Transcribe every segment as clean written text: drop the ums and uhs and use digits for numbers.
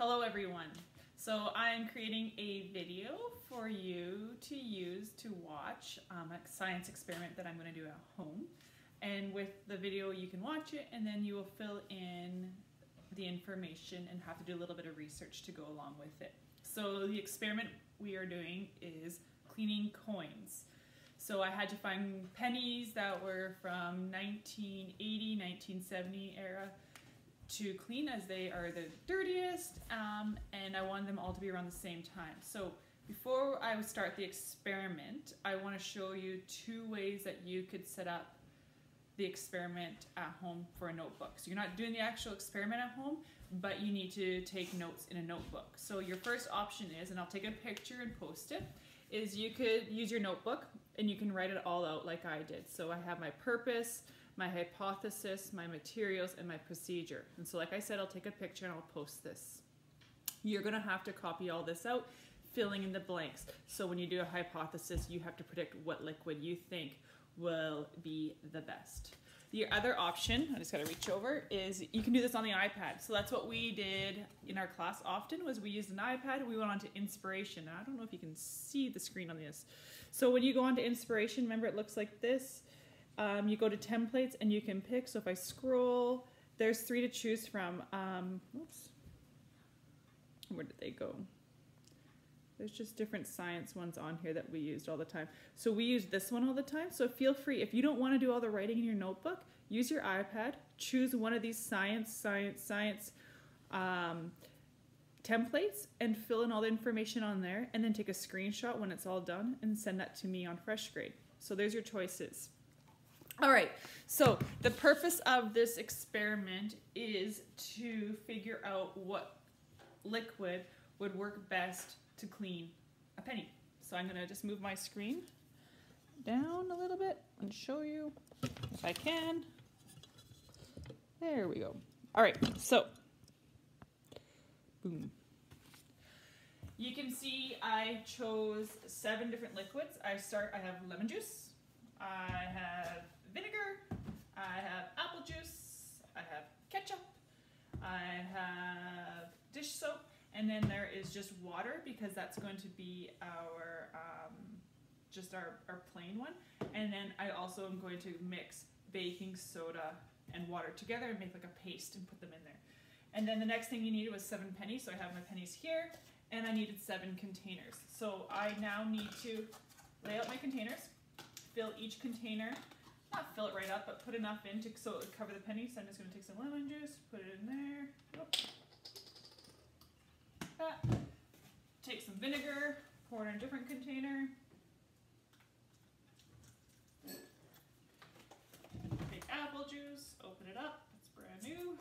Hello everyone. So I'm creating a video for you to use to watch a science experiment that I'm going to do at home. And with the video you can watch it and then you will fill in the information and have to do a little bit of research to go along with it. So the experiment we are doing is cleaning coins. So I had to find pennies that were from 1980, 1970 era to clean, as they are the dirtiest, and I wanted them all to be around the same time. So before I start the experiment, I want to show you two ways that you could set up the experiment at home for a notebook. So you're not doing the actual experiment at home, but you need to take notes in a notebook. So your first option is, and I'll take a picture and post it, is you could use your notebook and you can write it all out like I did. So I have my purpose, my hypothesis, my materials, and my procedure. And so like I said, I'll take a picture and I'll post this. You're gonna have to copy all this out, filling in the blanks. So when you do a hypothesis, you have to predict what liquid you think will be the best. The other option, I just gotta reach over, is you can do this on the iPad. So that's what we did in our class often, was we used an iPad, we went on to Inspiration. Now, I don't know if you can see the screen on this. So when you go on to Inspiration, remember it looks like this. You go to templates and you can pick. So if I scroll, there's 3 to choose from. Oops. Where did they go? There's just different science ones on here that we used all the time. So we use this one all the time. So feel free, if you don't want to do all the writing in your notebook, use your iPad, choose one of these science templates and fill in all the information on there, and then take a screenshot when it's all done and send that to me on FreshGrade. So there's your choices. All right, so the purpose of this experiment is to figure out what liquid would work best to clean a penny. So I'm gonna just move my screen down a little bit and show you if I can. There we go. All right, so boom. You can see I chose 7 different liquids. I have lemon juice, I have vinegar, I have apple juice, I have ketchup, I have dish soap, and then there is just water, because that's going to be our just our plain one. And then I also am going to mix baking soda and water together and make like a paste and put them in there. And then the next thing you needed was 7 pennies, so I have my pennies here, and I needed 7 containers. So I now need to lay out my containers, fill each container, not fill it right up, but put enough in so it would cover the pennies. So I'm just going to take some lemon juice, put it in there. Take some vinegar, pour it in a different container. Take apple juice, open it up, it's brand new.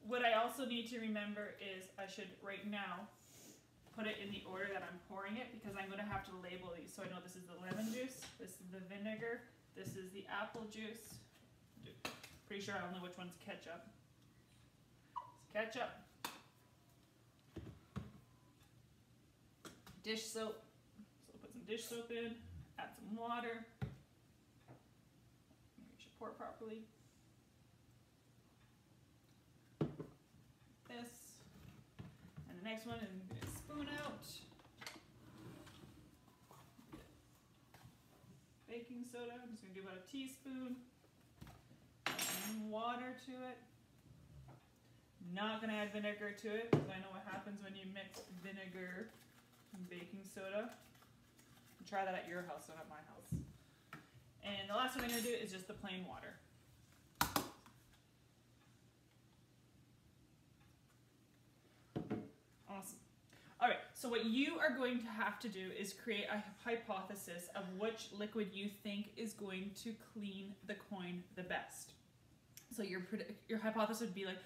What I also need to remember is I should right now put it in the order that I'm pouring it, because I'm going to have to label these. So I know this is the lemon juice, this is the vinegar, this is the apple juice. Pretty sure I don't know which one's ketchup. It's ketchup. Dish soap. So I'll put some dish soap in, add some water. Make sure pour it properly. This. And the next one, and get a spoon out. Baking soda. I'm just going to do about a teaspoon. And water to it. Not going to add vinegar to it, because I know what happens when you mix vinegar and baking soda. Try that at your house, not at my house. And the last one I'm going to do is just the plain water. Awesome. All right, so what you are going to have to do is create a hypothesis of which liquid you think is going to clean the coin the best. So your hypothesis would be like,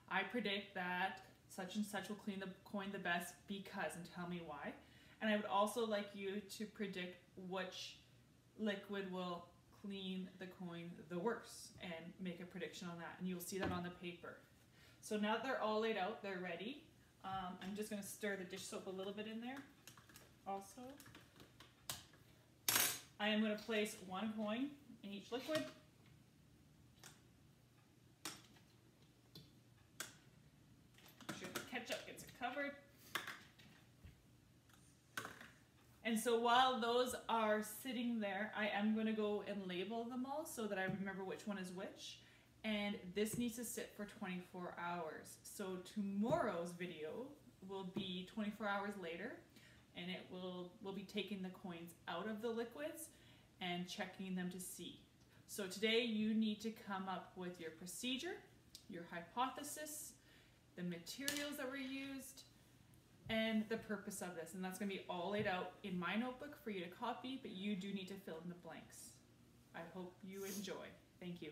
I predict that such and such will clean the coin the best because, and tell me why. And I would also like you to predict which liquid will clean the coin the worst and make a prediction on that. And you'll see that on the paper. So now that they're all laid out, they're ready. I'm just going to stir the dish soap a little bit in there also. I am going to place 1 coin in each liquid. And so while those are sitting there, I am going to go and label them all so that I remember which one is which. And this needs to sit for 24 hours. So tomorrow's video will be 24 hours later, and we'll be taking the coins out of the liquids and checking them to see. So today you need to come up with your procedure, your hypothesis, the materials that were used, and the purpose of this. And that's going to be all laid out in my notebook for you to copy, but you do need to fill in the blanks. I hope you enjoy. Thank you.